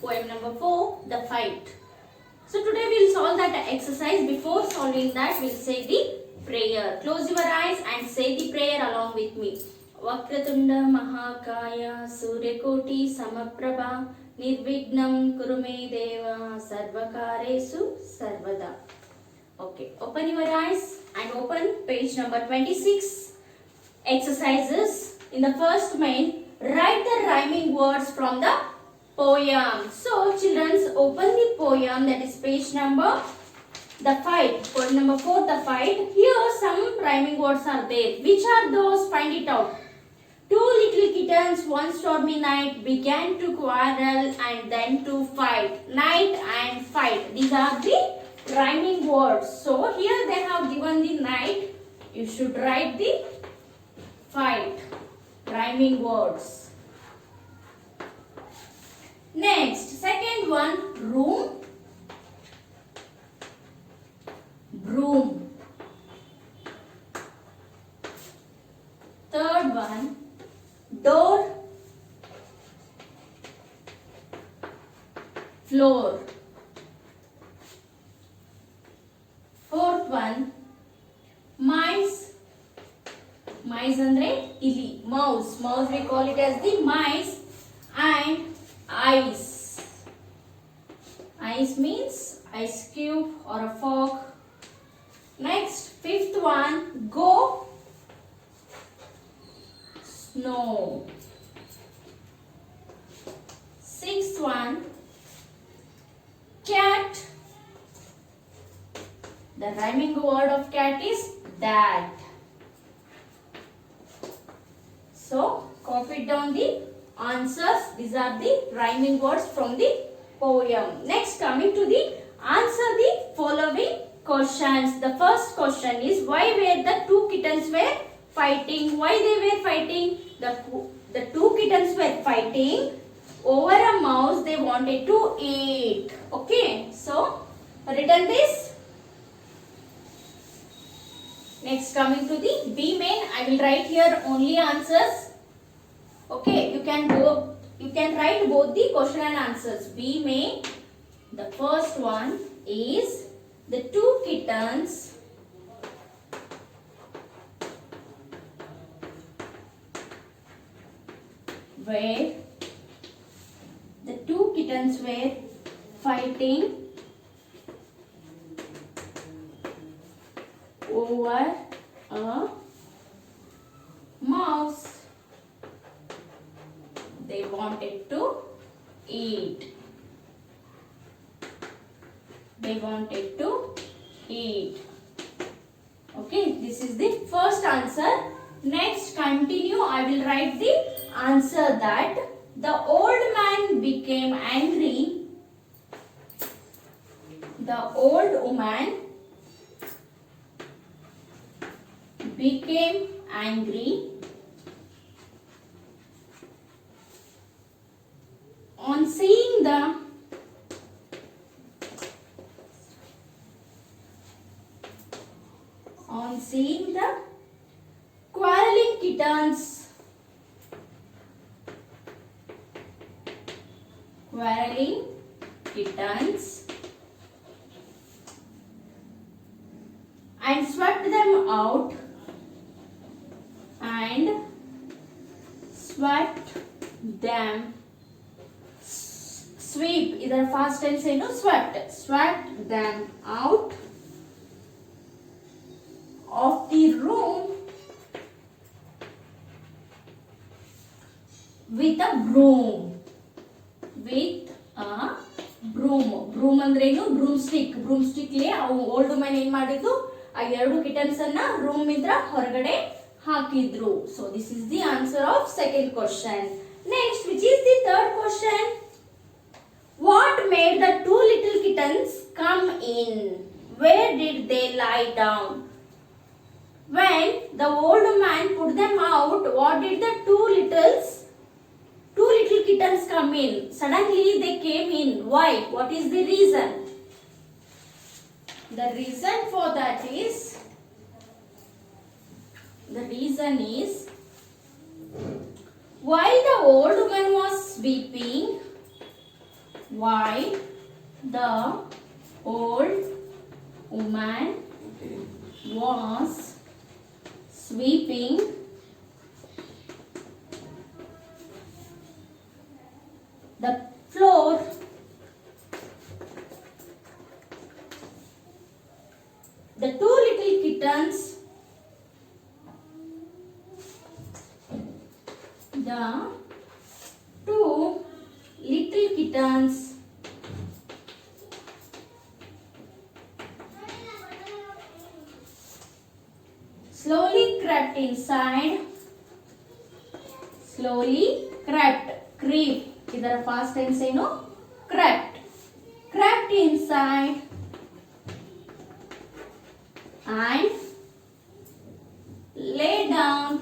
Poem number 4, The Fight. So today we'll solve that exercise. Before solving that, we'll say the prayer. Close your eyes and say the prayer along with me. Vakratunda Mahakaya Suryakoti Samaprabha Nirvignam Kurume Deva Sarvakaresu Sarvada. Okay, open your eyes and open page number 26. Exercises. In the first main, write the rhyming words from the poem. So children, open the poem, that is page number The Fight. Poem number 4, The Fight. Here some rhyming words are there. Which are those? Find it out. Two little kittens one stormy night began to quarrel and then to fight. Night and fight. These are the rhyming words. So here they have given the night. You should write the fight. Rhyming words. Next, second one, room, broom. Third one, door, floor. Fourth one, mice. Mice andre ili. Mouse. Mouse we call it as the mice. And ice. Ice means ice cube or a fork. Next, fifth one, go, snow. Sixth one, cat. The rhyming word of cat is that. So, copy down the answers. These are the rhyming words from the poem. Next, coming to the answer the following questions. The first question is, why were the two kittens were fighting? Why they were fighting? The two kittens were fighting over a mouse they wanted to eat. Okay, so written this. Next, coming to the B main, I will write here only answers. Okay, you can write both the question and answers. B main, the first one is the two kittens were fighting over a mouse they wanted to eat. Okay, this is the first answer. Next, continue. I will write the answer that the old man became angry. The old woman became angry on seeing the quarreling kittens. And swept them out. Sweep, either fast tense say no, swept them out of the room with a broom. Broom ಅಂದ್ರೆ ಏನು? broomstick ಲೇ old man ಏನ್ ಮಾಡಿದ್ರು, ಆ ಎರಡು kittens ಅನ್ನ room ಇಂದ ಹೊರಗಡೆ ಹಾಕಿದ್ರು. So this is the answer of second question. Next, which is the third question? What made the two little kittens come in? Where did they lie down? When the old man put them out, what did the two little kittens come in? Suddenly they came in. Why? What is the reason? The reason for that is, while the old woman was sweeping, While the old woman was sweeping the floor, the two little kittens, slowly crept inside, slowly creep. ಇದರ past tense ಏನು? crept inside and lay down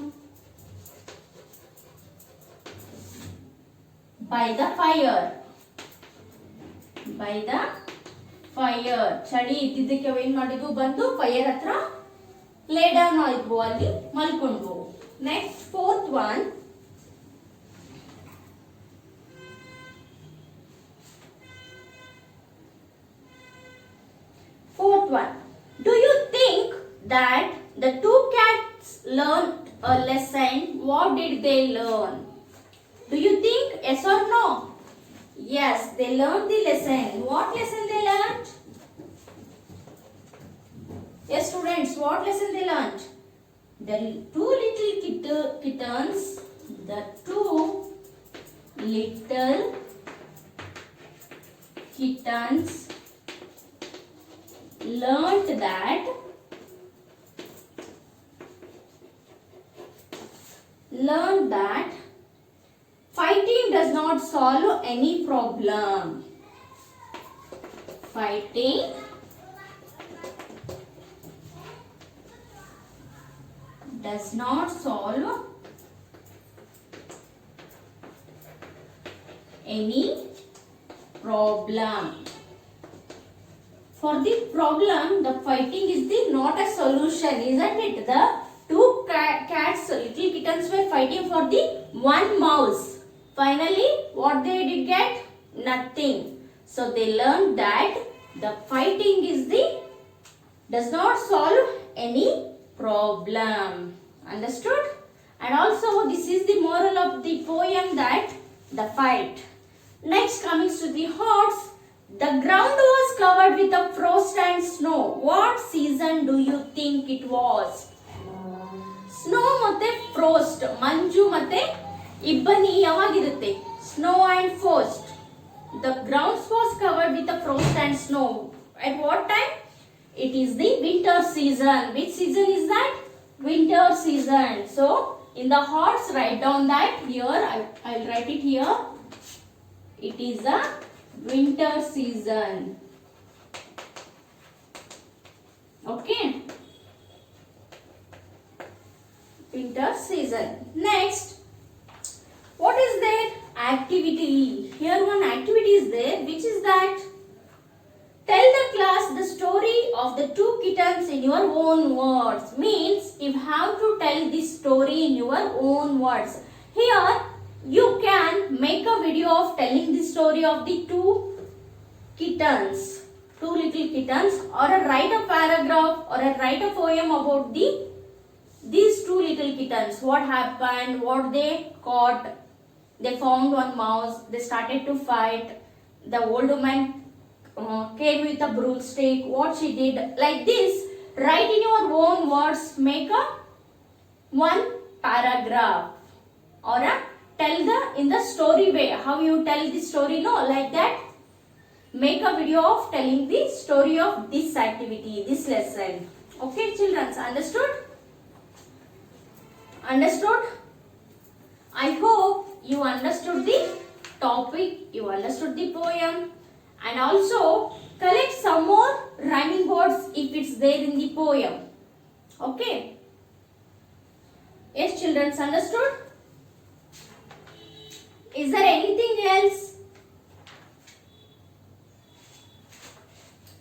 by the fire. ಚಳಿ ಇದ್ದಿದ್ದಕ್ಕೆ ಅವು ಏನ್ ಮಾಡಿದ್ವು, ಬಂದು fire ಹತ್ರ ಲೇ down ಆಯ್ತು, ಅಲ್ಲಿ ಮಲ್ಕೊಂಡ್ವು. Next fourth one, do you think that the two cats learned a lesson? What did they learn? Do you think, yes or no? Yes, they learned the lesson. What lesson they learned? Yes, students, what lesson they learned? The two little kittens, the two little kittens learned that fighting does not solve any problem. Fighting does not solve any problem. For the problem, the fighting is not a solution, isn't it? The two cats, little kittens, were fighting for the one mouse. Finally, what they did get? Nothing. So they learned that the fighting does not solve any problem. Understood? And also this is the moral of the poem, that the fight. Next, coming to the horse. The ground was covered with a frost and snow. What season do you think it was? Snow ಮತ್ತೆ frost, ಮಂಜು ಮತ್ತೆ ಇಬ್ಬನಿ ಯಾವಾಗಿರುತ್ತೆ? Snow and frost. The ground was covered with a frost and snow. At what time? It is the winter season. Which season is that? Winter season. So in the horse, write down that here. I'll write it here. It is a winter season. Okay, winter season. Next, what is their activity? Here one activity is there, which is that tell the class the story of the two kittens in your own words. Means you have to tell this story in your own words. Here you can make a video of telling the story of the two kittens, two little kittens, or write a paragraph or write a poem about these two little kittens. What happened, what they caught. They found one mouse, they started to fight. The old woman came with a broomstick, what she did. Like this, write in your own words, make one paragraph, or tell in the story way. How you tell the story? No, like that. Make a video of telling the story of this activity, this lesson. Okay, children, understood? Understood? I hope you understood the topic, you understood the poem, and also collect some more rhyming words if it's there in the poem. Okay? Yes, children, understood? Is there anything else?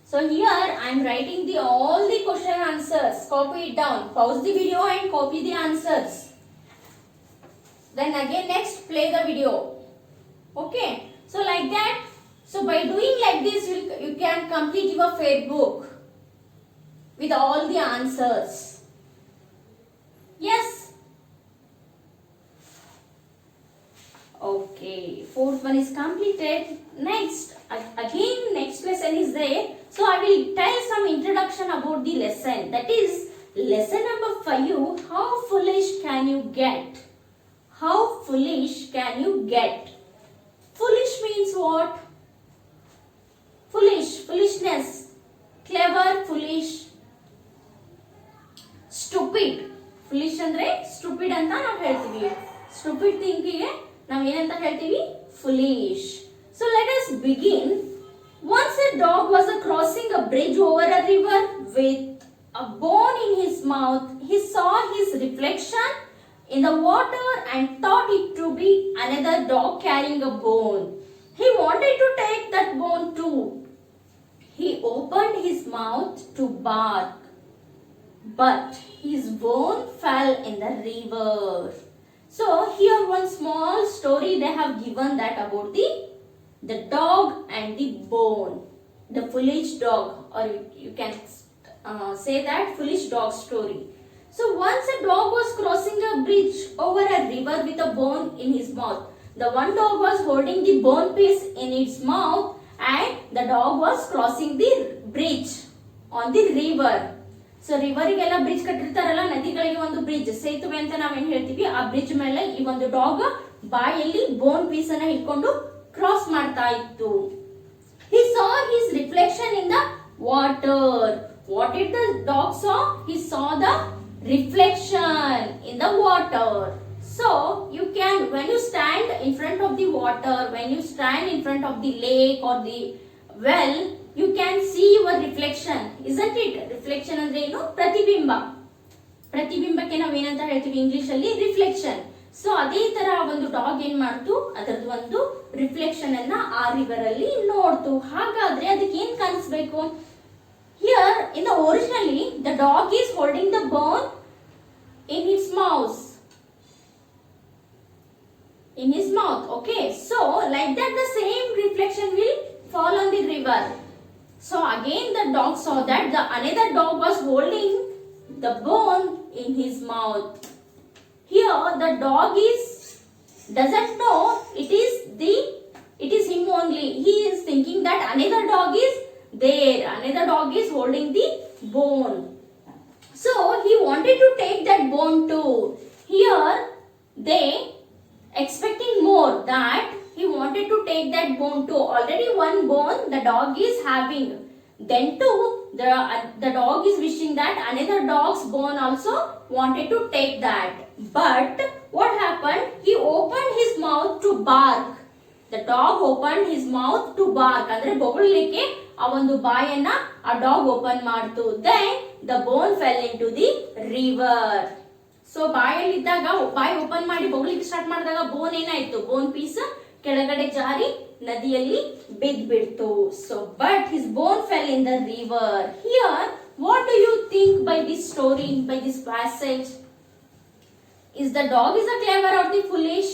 So here I am writing all the question answers. Copy it down. Pause the video and copy the answers. Then again next play the video. Okay. So like that, So by doing like this, you can complete your fate book with all the answers. Yes. Okay, fourth one is completed. Next, again next lesson is there. So I will tell some introduction about the lesson. That is lesson number 5. How foolish can you get? How foolish can you get? Foolish means what? Foolish, foolishness, clever, foolish, stupid. Foolish ಅಂದ್ರೆ stupid ಅಂತ ನಾವು ಹೇಳ್ತೀವಿ. Stupid thinking ಗೆ ನಾವು ಏನಂತ ಹೇಳ್ತೀವಿ? Foolish. So let us begin. Once a dog was crossing a bridge over a river with a bone in his mouth. He saw his reflection in the water and thought it to be another dog carrying a bone. He wanted to take that bone too. He opened his mouth to bark, but his bone fell in the river. So here one small story they have given that about the dog and the bone, the foolish dog, or you can say that foolish dog story. So once a dog was crossing a bridge over a river with a bone in his mouth. The one dog was holding the bone piece in its mouth and the dog was crossing the bridge on the river. So ರಿವರಿಗೆಲ್ಲ bridge ಕಟ್ಟಿರ್ತಾರಲ್ಲ, ನದಿಗಳಿಗೆ ಒಂದು bridge, ಸೇತುವೆ ಅಂತ ನಾವೇನ್ ಹೇಳ್ತೀವಿ. ಆ bridge ಮೇಲೆ ಈ ಒಂದು ಡಾಗ್ ಬಾಯಲ್ಲಿ ಬೋನ್ ಪೀಸ್ ಅನ್ನ ಇಟ್ಕೊಂಡು ಕ್ರಾಸ್ ಮಾಡ್ತಾ ಇತ್ತು. He saw his reflection in the water. What did the dog saw? He saw the reflection in the water. So you can, when you stand in front of the water, when you stand in front of the lake or the well, you can see your reflection, isn't it? Reflection ಅಂದ್ರೆ ಏನು? ಪ್ರತಿಬಿಂಬ. ಪ್ರತಿಬಿಂಬಕ್ಕೆ ನಾವು ಏನಂತ ಹೇಳ್ತೀವಿ English ಅಲ್ಲಿ? Reflection. So ಅದೇ ತರ ಒಂದು ಡಾಗ್ ಏನ್ ಮಾಡ್ತು, ಅದರದ್ದು ಒಂದು ರಿಫ್ಲೆಕ್ಷನ್ ಅನ್ನ ಆ ರಿವರ್ ಅಲ್ಲಿ ನೋಡ್ತು. ಹಾಗಾದ್ರೆ ಅದಕ್ಕೆ ಏನ್ ಕಾಣಿಸ್ಬೇಕು? Here in the originally the dog is holding the bone in its mouth. In his mouth, okay. So like that the same reflection will fall on the river. So again the dog saw that the another dog was holding the bone in his mouth. Here the dog doesn't know it is him only. He is thinking that another dog is there, another dog is holding the bone. So he wanted to take that bone too. Here they expecting more, that he wanted to take that bone too. Already one bone the dog is having. Then too the dog is wishing that another dog's bone also wanted to take that. But what happened? He opened his mouth to bark. The dog opened his mouth to bark. ಅಂದ್ರೆ ಬೊಗಳಲಿಕ್ಕೆ ಆ ಒಂದು ಬಾಯನ್ನ ಆ dog open ಮಾಡ್ತು. Then the bone fell into the river. So ಬಾಯಲ್ಲಿದ್ದಾಗ ಬಾಯಿ open ಮಾಡಿ ಬೊಗಳಿಕ್ಕೆ start ಮಾಡಿದಾಗ ಬೋನ್ ಏನಾಯ್ತು? ಬೋನ್ ಪೀಸ್ ಕೆಳಗಡೆ ಜಾರಿ ನದಿಯಲ್ಲಿ ಬಿದ್ಬಿಡ್ತು. So but his bone fell in the river. Here what do you think by this story, by this passage? Is the dog is a clever or the foolish?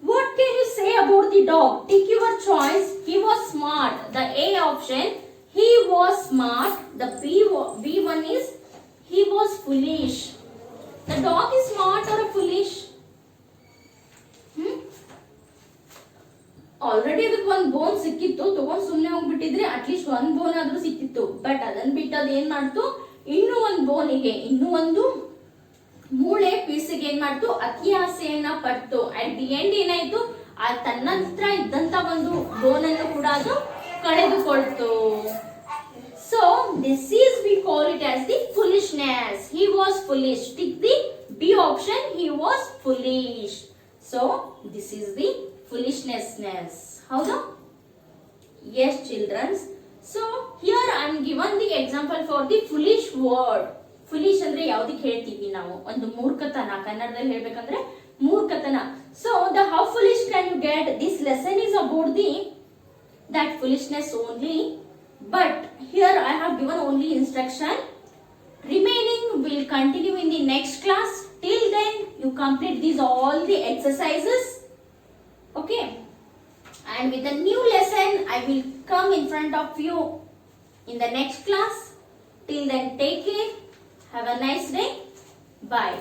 What can you say about the dog? Take your choice. He was smart. The A option, he was smart. The B one is he was foolish. The dog is smart or foolish? Already ಅದಕ್ಕೆ ಒಂದು ಬೋನ್ ಸಿಕ್ಕಿತ್ತು, ತಗೊಂಡ್ ಸುಮ್ನೆ ಹೋಗ್ಬಿಟ್ಟಿದ್ರೆ at least ಒಂದ್ ಬೋನ್ ಆದ್ರೂ ಸಿಕ್ಕಿತ್ತು. But ಅದನ್ನ ಬಿಟ್ಟು ಅದ್ ಏನ್ ಮಾಡ್ತು? ಇನ್ನೂ ಒಂದು ಬೋನಿಗೆ, ಇನ್ನೂ ಒಂದು ಮೂಳೆ ಪೀಸಿಗೆ ಏನ್ ಮಾಡ್ತು? ಅತಿ ಆಸೆಯನ್ನ ಪಡ್ತು. ಅಟ್ ದಿ ಎಂಡ್ ಏನಾಯ್ತು? ಆ ತನ್ನ ಹತ್ರ ಇದ್ದಂತ ಒಂದು ಬೋನ್ ಅನ್ನು ಕೂಡ ಅದು ಕಳೆದುಕೊಳ್ತು. So this is, we call it as the foolishness. He was foolish. Take the B option, he was foolish. So this is the foolishness. Howda? Yes children. So here I am given the example for the foolish word. Foolish ಅಂದ್ರೆ ಯಾವ್ದಕ್ಕೆ ಹೇಳ್ತೀವಿ ನಾವು? ಒಂದು ಮೂರ್ಖತನ, ಕನ್ನಡದಲ್ಲಿ ಹೇಳ್ಬೇಕಂದ್ರೆ ಮೂರ್ಖತನ. So the how foolish can you get? This lesson is about the that foolishness only. But here I have given only instruction. Remaining will continue in the next class. Till then you complete these all the exercises. Okay. And with a new lesson, I will come in front of you in the next class. Till then, take care. Have a nice day. Bye.